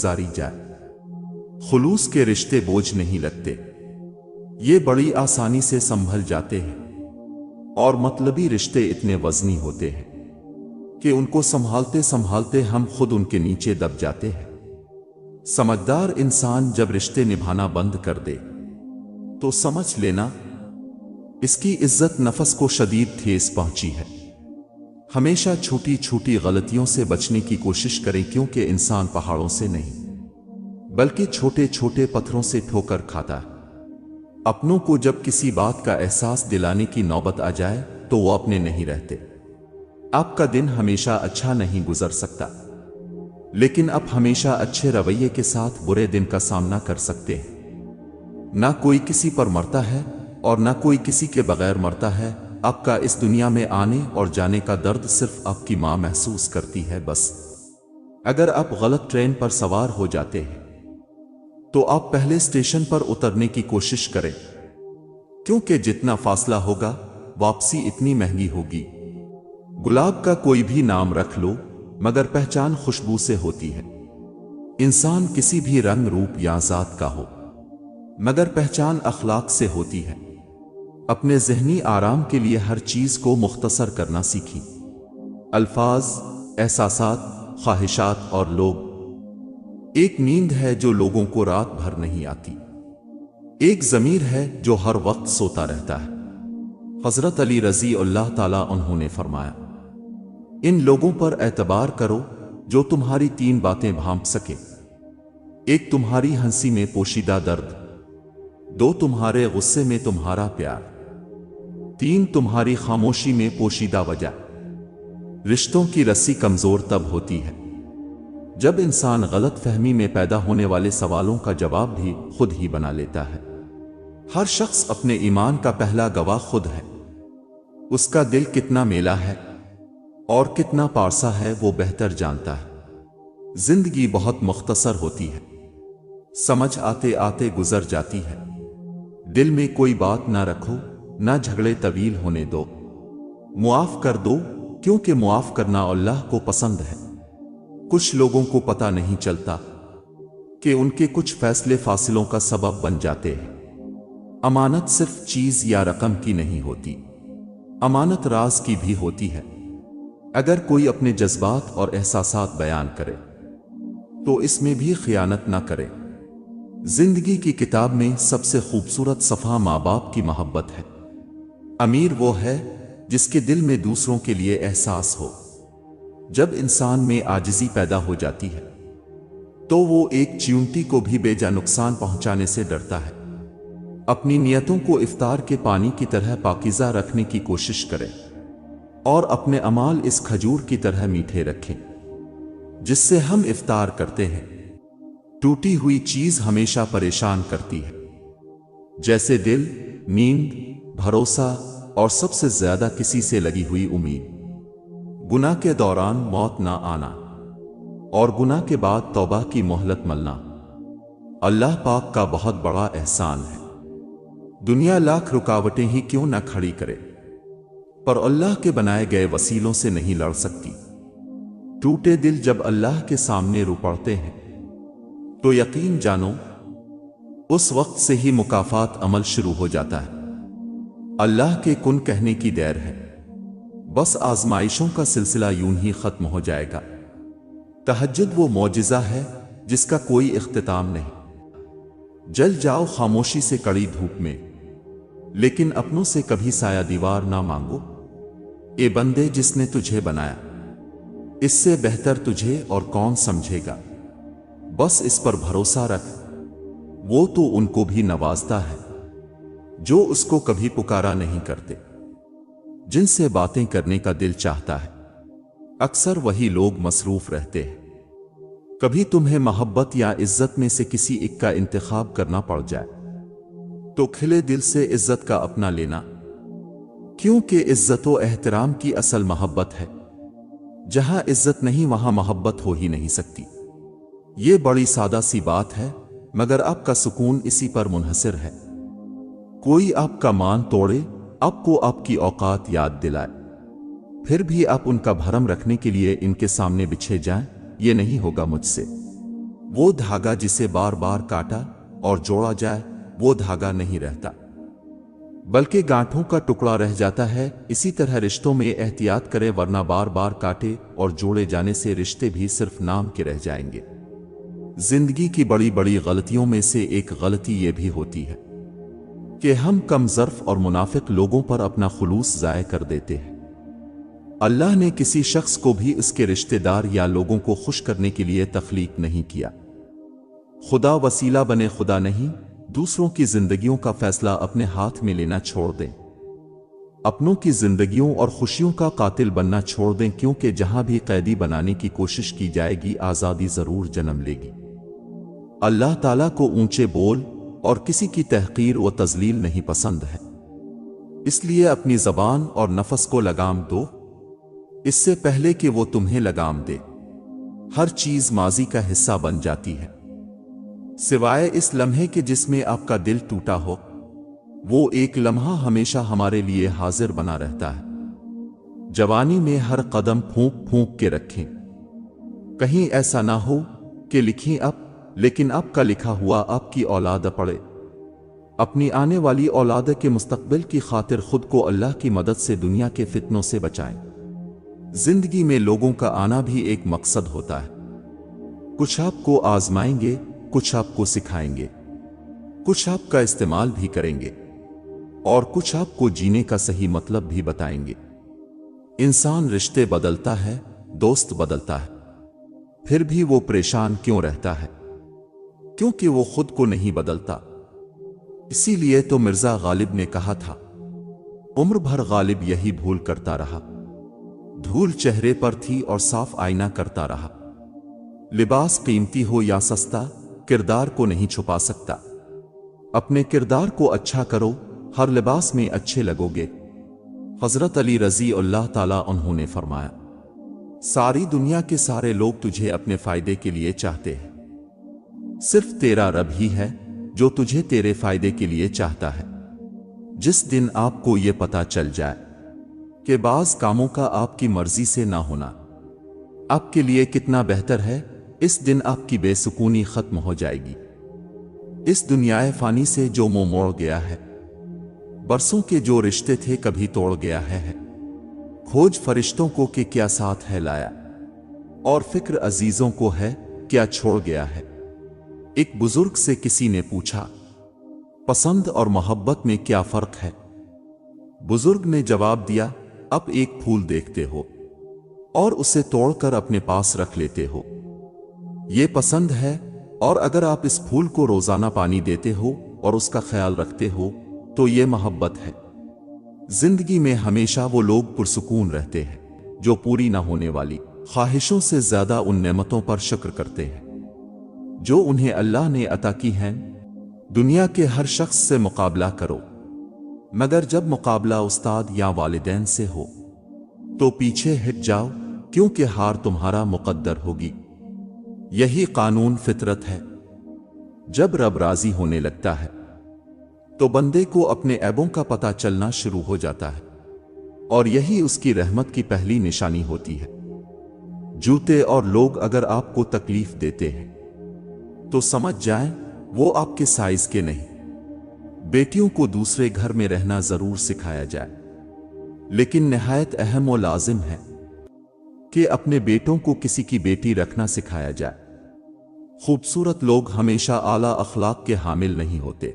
गुजारी जाए। खुलूस के रिश्ते बोझ नहीं लगते, ये बड़ी आसानी से संभल जाते हैं। और मतलबी रिश्ते इतने वजनी होते हैं कि उनको संभालते संभालते हम खुद उनके नीचे दब जाते हैं। समझदार इंसान जब रिश्ते निभाना बंद कर दे तो समझ लेना इसकी इज्जत नफस को शदीद ठेस पहुंची है। हमेशा छोटी छोटी गलतियों से बचने की कोशिश करें, क्योंकि इंसान पहाड़ों से नहीं बल्कि छोटे छोटे पत्थरों से ठोकर खाता है। अपनों को जब किसी बात का एहसास दिलाने की नौबत आ जाए तो वो अपने नहीं रहते। आपका दिन हमेशा अच्छा नहीं गुजर सकता, लेकिन आप हमेशा अच्छे रवैये के साथ बुरे दिन का सामना कर सकते हैं। ना कोई किसी पर मरता है और ना कोई किसी के बगैर मरता है। आपका इस दुनिया में आने और जाने का दर्द सिर्फ आपकी माँ महसूस करती है बस। अगर आप गलत ट्रेन पर सवार हो जाते हैं तो आप पहले स्टेशन पर उतरने की कोशिश करें, क्योंकि जितना फासला होगा वापसी इतनी महंगी होगी। गुलाब का कोई भी नाम रख लो, मगर पहचान खुशबू से होती है। इंसान किसी भी रंग रूप या जात का हो, मगर पहचान अखलाक से होती है। अपने ज़हनी आराम के लिए हर चीज को मुख्तसर करना सीखी। अल्फाज, एहसासात, ख्वाहिशात और लोग। एक नींद है जो लोगों को रात भर नहीं आती, एक ज़मीर है जो हर वक्त सोता रहता है। हजरत अली रज़ी अल्लाह ताला अन्हु ने फरमाया, इन लोगों पर एतबार करो जो तुम्हारी तीन बातें भांप सके। एक, तुम्हारी हंसी में पोशीदा दर्द। दो, तुम्हारे गुस्से में तुम्हारा प्यार। तीन, तुम्हारी खामोशी में पोशीदा वजह। रिश्तों की रस्सी कमजोर तब होती है जब इंसान गलत फहमी में पैदा होने वाले सवालों का जवाब भी खुद ही बना लेता है। हर शख्स अपने ईमान का पहला गवाह खुद है। उसका दिल कितना मेला है और कितना पारसा है वो बेहतर जानता है। जिंदगी बहुत मुख्तसर होती है, समझ आते आते गुजर जाती है। दिल में कोई बात ना रखो, ना झगड़े तवील होने दो। मुआफ कर दो, क्योंकि मुआफ करना अल्लाह को पसंद है। कुछ लोगों को पता नहीं चलता कि उनके कुछ फैसले फासिलों का सबब बन जाते हैं। अमानत सिर्फ चीज या रकम की नहीं होती, अमानत राज की भी होती है। अगर कोई अपने जज्बात और एहसासात बयान करे तो इसमें भी खियानत ना करे। जिंदगी की किताब में सबसे खूबसूरत सफ़ा माँ बाप की मोहब्बत है। अमीर वो है जिसके दिल में दूसरों के लिए एहसास हो। जब इंसान में आजिज़ी पैदा हो जाती है तो वो एक चींटी को भी बेजा नुकसान पहुंचाने से डरता है। अपनी नियतों को इफ्तार के पानी की तरह पाकीज़ा रखने की कोशिश करें और अपने अमाल इस खजूर की तरह मीठे रखें जिससे हम इफ्तार करते हैं। टूटी हुई चीज हमेशा परेशान करती है, जैसे दिल, नींद, भरोसा और सबसे ज्यादा किसी से लगी हुई उम्मीद। गुनाह के दौरान मौत ना आना और गुनाह के बाद तौबा की मोहलत मिलना अल्लाह पाक का बहुत बड़ा एहसान है। दुनिया लाख रुकावटें ही क्यों न खड़ी करे, पर अल्लाह के बनाए गए वसीलों से नहीं लड़ सकती। टूटे दिल जब अल्लाह के सामने रो पड़ते हैं तो यकीन जानो उस वक्त से ही मुकाफात अमल शुरू हो जाता है। अल्लाह के कुन कहने की देर है, बस आजमाइशों का सिलसिला यूं ही खत्म हो जाएगा। तहज्जुद वो मौजिज़ा है जिसका कोई इख्तिताम नहीं। जल जाओ खामोशी से कड़ी धूप में, लेकिन अपनों से कभी साया दीवार ना मांगो। ए बंदे, जिसने तुझे बनाया इससे बेहतर तुझे और कौन समझेगा। बस इस पर भरोसा रख, वो तो उनको भी नवाजता है जो उसको कभी पुकारा नहीं करते, जिनसे बातें करने का दिल चाहता है। अक्सर वही लोग मसरूफ रहते हैं। कभी तुम्हें मोहब्बत या इज्जत में से किसी एक का इंतखाब करना पड़ जाए तो खिले दिल से इज्जत का अपना लेना, क्योंकि इज्जत व एहतराम की असल मोहब्बत है। जहां इज्जत नहीं वहां मोहब्बत हो ही नहीं सकती। ये बड़ी सादा सी बात है, मगर आपका सुकून इसी पर मुनहसिर है। कोई आपका मान तोड़े, आपको आपकी औकात याद दिलाए, फिर भी आप उनका भरम रखने के लिए इनके सामने बिछे जाएं, ये नहीं होगा मुझसे। वो धागा जिसे बार बार काटा और जोड़ा जाए वो धागा नहीं रहता, बल्कि गांठों का टुकड़ा रह जाता है। इसी तरह रिश्तों में एहतियात करें, वरना बार बार काटे और जोड़े जाने से रिश्ते भी सिर्फ नाम के रह जाएंगे। जिंदगी की बड़ी बड़ी गलतियों में से एक गलती ये भी होती है कि हम कम ज़र्फ और मुनाफिक लोगों पर अपना खुलूस ज़ाय कर देते हैं। अल्लाह ने किसी शख्स को भी उसके रिश्तेदार या लोगों को खुश करने के लिए तख्लीक नहीं किया। खुदा वसीला बने, खुदा नहीं। दूसरों की जिंदगियों का फैसला अपने हाथ में लेना छोड़ दें। अपनों की जिंदगियों और खुशियों का कातिल बनना छोड़ दें, क्योंकि जहां भी कैदी बनाने की कोशिश की जाएगी आज़ादी जरूर जन्म लेगी। अल्लाह ताला को ऊंचे बोल और किसी की तहकीर व तजलील नहीं पसंद है। इसलिए अपनी जबान और नफस को लगाम दो, इससे पहले कि वो तुम्हें लगाम दे। हर चीज माजी का हिस्सा बन जाती है, सिवाय इस लम्हे के जिसमें आपका दिल टूटा हो। वो एक लम्हा हमेशा हमारे लिए हाजिर बना रहता है। जवानी में हर कदम फूंक फूंक के रखें, कहीं ऐसा ना हो कि लिखें अब, लेकिन अब का लिखा हुआ आपकी औलाद पढ़े। अपनी आने वाली औलाद के मुस्तकबिल की खातिर खुद को अल्लाह की मदद से दुनिया के फितनों से बचाएं। जिंदगी में लोगों का आना भी एक मकसद होता है। कुछ आपको आजमाएंगे, कुछ आपको सिखाएंगे, कुछ आपका इस्तेमाल भी करेंगे और कुछ आपको जीने का सही मतलब भी बताएंगे। इंसान रिश्ते बदलता है, दोस्त बदलता है, फिर भी वो परेशान क्यों रहता है? क्योंकि वो खुद को नहीं बदलता। इसीलिए तो मिर्जा गालिब ने कहा था, उम्र भर गालिब यही भूल करता रहा। धूल चेहरे पर थी और साफ आईना करता रहा। लिबास कीमती हो या सस्ता, किरदार को नहीं छुपा सकता। अपने किरदार को अच्छा करो, हर लिबास में अच्छे लगोगे। हजरत अली रजी अल्लाह ताला अन्हु ने फरमाया, सारी दुनिया के सारे लोग तुझे अपने फायदे के लिए चाहते हैं, सिर्फ तेरा रब ही है जो तुझे तेरे फायदे के लिए चाहता है। जिस दिन आपको यह पता चल जाए कि बाज कामों का आपकी मर्जी से ना होना आपके लिए कितना बेहतर है, इस दिन आपकी बेसुकूनी खत्म हो जाएगी। इस दुनियाए फानी से जो मुंह मोड़ गया है, बरसों के जो रिश्ते थे कभी तोड़ गया है। खोज फरिश्तों को कि क्या साथ है लाया, और फिक्र अजीजों को है क्या छोड़ गया है। एक बुजुर्ग से किसी ने पूछा, पसंद और मोहब्बत में क्या फर्क है? बुजुर्ग ने जवाब दिया, अब एक फूल देखते हो और उसे तोड़कर अपने पास रख लेते हो, ये पसंद है। और अगर आप इस फूल को रोजाना पानी देते हो और उसका ख्याल रखते हो तो ये मोहब्बत है। जिंदगी में हमेशा वो लोग पुरसुकून रहते हैं जो पूरी ना होने वाली ख्वाहिशों से ज्यादा उन नेमतों पर शुक्र करते हैं जो उन्हें अल्लाह ने अता की हैं। दुनिया के हर शख्स से मुकाबला करो, मगर जब मुकाबला उस्ताद या वालिदैन से हो तो पीछे हट जाओ, क्योंकि हार तुम्हारा मुकद्दर होगी। यही कानून फितरत है। जब रब राजी होने लगता है तो बंदे को अपने ऐबों का पता चलना शुरू हो जाता है, और यही उसकी रहमत की पहली निशानी होती है। जूते और लोग अगर आपको तकलीफ देते हैं तो समझ जाएं वो आपके साइज के नहीं। बेटियों को दूसरे घर में रहना जरूर सिखाया जाए, लेकिन निहायत अहम और लाजिम है कि अपने बेटों को किसी की बेटी रखना सिखाया जाए। खूबसूरत लोग हमेशा आला अखलाक के हामिल नहीं होते,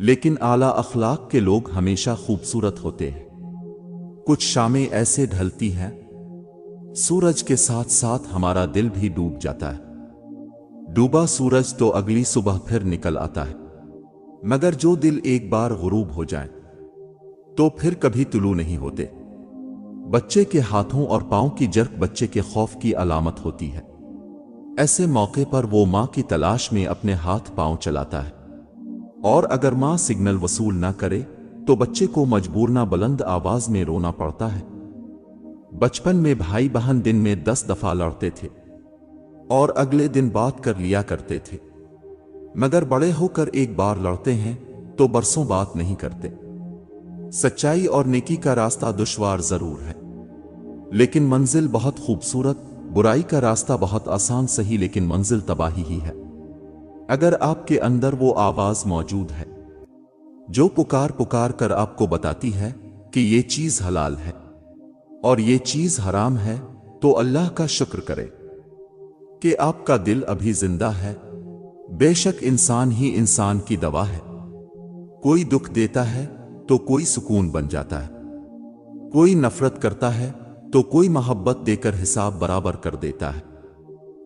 लेकिन आला अखलाक के लोग हमेशा खूबसूरत होते हैं। कुछ शामें ऐसे ढलती हैं, सूरज के साथ साथ हमारा दिल भी डूब जाता है। डूबा सूरज तो अगली सुबह फिर निकल आता है, मगर जो दिल एक बार गुरूब हो जाए तो फिर कभी तुलू नहीं होते। बच्चे के हाथों और पांव की जर्क बच्चे के खौफ की अलामत होती है। ऐसे मौके पर वो मां की तलाश में अपने हाथ पांव चलाता है, और अगर मां सिग्नल वसूल ना करे तो बच्चे को मजबूरना बुलंद आवाज में रोना पड़ता है। बचपन में भाई बहन दिन में 10 दफा लड़ते थे और अगले दिन बात कर लिया करते थे, मगर बड़े होकर एक बार लड़ते हैं तो बरसों बात नहीं करते। सच्चाई और नेकी का रास्ता दुश्वार जरूर है, लेकिन मंजिल बहुत खूबसूरत बुराई का रास्ता बहुत आसान सही लेकिन मंजिल तबाही ही है। अगर आपके अंदर वो आवाज मौजूद है जो पुकार पुकार कर आपको बताती है कि ये चीज हलाल है और ये चीज हराम है, तो अल्लाह का शुक्र करें कि आपका दिल अभी जिंदा है। बेशक इंसान ही इंसान की दवा है। कोई दुख देता है तो कोई सुकून बन जाता है, कोई नफरत करता है तो कोई मोहब्बत देकर हिसाब बराबर कर देता है,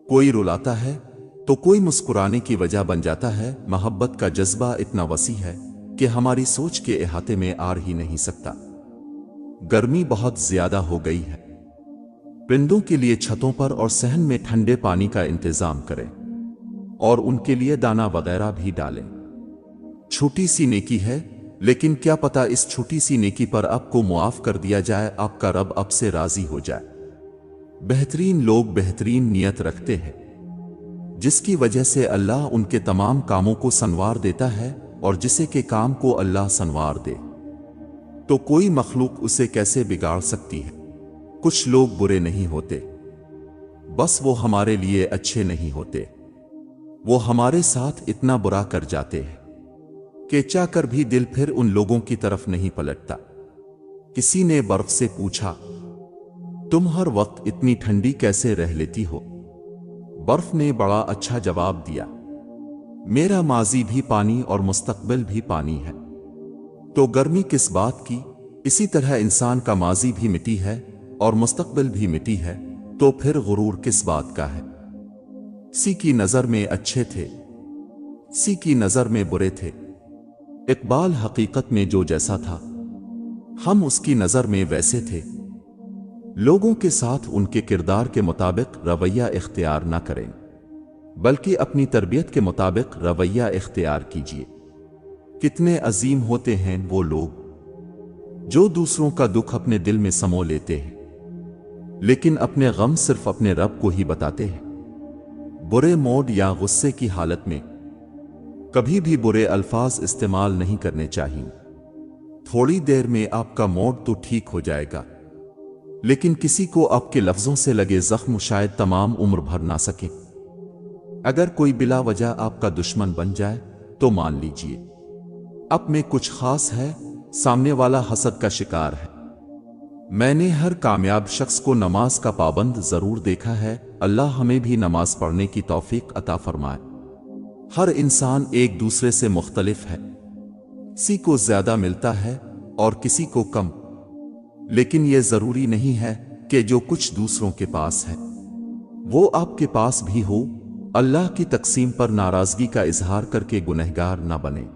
कोई रुलाता है तो कोई मुस्कुराने की वजह बन जाता है। मोहब्बत का जज्बा इतना वसी है कि हमारी सोच के अहाते में आ ही नहीं सकता। गर्मी बहुत ज्यादा हो गई है। परिंदों के लिए छतों पर और सहन में ठंडे पानी का इंतजाम करें और उनके लिए दाना वगैरह भी डालें। छोटी सी नेकी है, लेकिन क्या पता इस छोटी सी नेकी पर आपको मुआफ कर दिया जाए, आपका रब अब से राजी हो जाए। बेहतरीन लोग बेहतरीन नियत रखते हैं, जिसकी वजह से अल्लाह उनके तमाम कामों को संवार देता है, और जिसे के काम को अल्लाह संवार दे तो कोई मखलूक उसे कैसे बिगाड़ सकती है। कुछ लोग बुरे नहीं होते, बस वो हमारे लिए अच्छे नहीं होते। वो हमारे साथ इतना बुरा कर जाते हैं कि चाहकर भी दिल फिर उन लोगों की तरफ नहीं पलटता। किसी ने बर्फ से पूछा, तुम हर वक्त इतनी ठंडी कैसे रह लेती हो? बर्फ ने बड़ा अच्छा जवाब दिया, मेरा माजी भी पानी और मुस्तकबिल भी पानी है, तो गर्मी किस बात की? इसी तरह इंसान का माजी भी मिट्टी है और मुस्तकबिल भी मिट्टी है, तो फिर गुरूर किस बात का है? सी की नजर में अच्छे थे, सी की नजर में बुरे थे। इकबाल हकीकत में जो जैसा था, हम उसकी नजर में वैसे थे। लोगों के साथ उनके किरदार के मुताबिक रवैया इख्तियार न करें, बल्कि अपनी तरबियत के मुताबिक रवैया इख्तियार कीजिए। कितने अजीम होते हैं वो लोग जो दूसरों का दुख अपने दिल में समो लेते हैं, लेकिन अपने गम सिर्फ अपने रब को ही बताते हैं। बुरे मूड या गुस्से की हालत में कभी भी बुरे अल्फाज इस्तेमाल नहीं करने चाहिए। थोड़ी देर में आपका मूड तो ठीक हो जाएगा, लेकिन किसी को आपके लफ्जों से लगे जख्म शायद तमाम उम्र भर ना सके। अगर कोई बिला वजह आपका दुश्मन बन जाए तो मान लीजिए अब में कुछ खास है, सामने वाला हसद का शिकार है। मैंने हर कामयाब शख्स को नमाज का पाबंद जरूर देखा है। अल्लाह हमें भी नमाज पढ़ने की तौफीक अता फरमाए। हर इंसान एक दूसरे से मुख्तलिफ है, किसी को ज्यादा मिलता है और किसी को कम, लेकिन यह जरूरी नहीं है कि जो कुछ दूसरों के पास है वो आपके पास भी हो। अल्लाह की तकसीम पर नाराजगी का इजहार करके गुनहगार ना बने।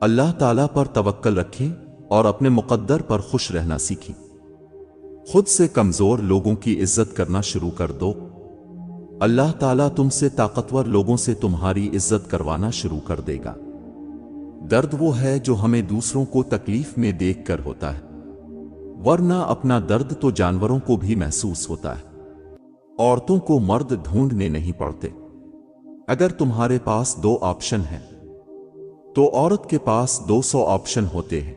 अल्लाह ताला पर तवक्कल रखें और अपने मुकद्दर पर खुश रहना सीखें। खुद से कमजोर लोगों की इज्जत करना शुरू कर दो। अल्लाह ताला तुमसे ताकतवर लोगों से तुम्हारी इज्जत करवाना शुरू कर देगा। दर्द वो है जो हमें दूसरों को तकलीफ में देखकर होता है, वरना अपना दर्द तो जानवरों को भी महसूस होता है। औरतों को मर्द ढूंढने नहीं पड़ते। अगर तुम्हारे पास 2 ऑप्शन हैं तो औरत के पास 200 ऑप्शन होते हैं।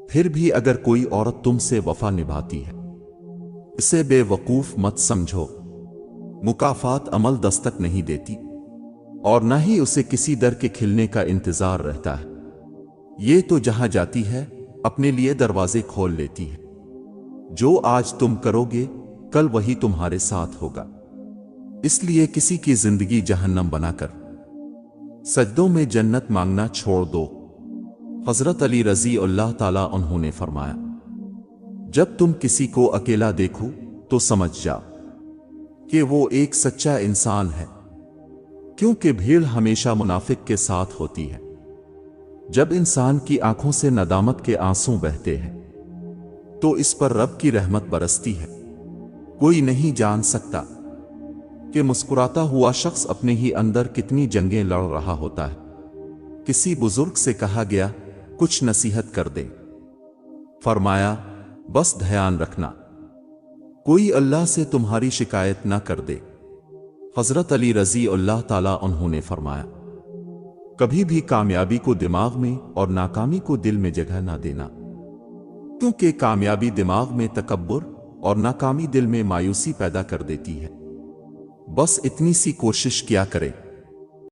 फिर भी अगर कोई औरत तुमसे वफा निभाती है, इसे बेवकूफ मत समझो। मुकाफात अमल दस्तक नहीं देती और न ही उसे किसी दर के खिलने का इंतजार रहता है। ये तो जहां जाती है अपने लिए दरवाजे खोल लेती है। जो आज तुम करोगे कल वही तुम्हारे साथ होगा। इसलिए किसी की जिंदगी जहन्नम बनाकर सजदों में जन्नत मांगना छोड़ दो। हजरत अली रजी अल्लाह ताला अन्हु ने फरमाया, जब तुम किसी को अकेला देखो तो समझ जाओ कि वो एक सच्चा इंसान है, क्योंकि भीड़ हमेशा मुनाफिक के साथ होती है। जब इंसान की आंखों से नदामत के आंसू बहते हैं तो इस पर रब की रहमत बरसती है। कोई नहीं जान सकता कि मुस्कुराता हुआ शख्स अपने ही अंदर कितनी जंगें लड़ रहा होता है। किसी बुजुर्ग से कहा गया, कुछ नसीहत कर दे। फरमाया, बस ध्यान रखना कोई अल्लाह से तुम्हारी शिकायत ना कर दे। हजरत अली रजी अल्लाह ताला अन्हु ने फरमाया, कभी भी कामयाबी को दिमाग में और नाकामी को दिल में जगह ना देना, क्योंकि कामयाबी दिमाग में तकब्बुर اور ناکامی دل میں مایوسی پیدا کر دیتی ہے۔ بس اتنی سی کوشش کیا کریں۔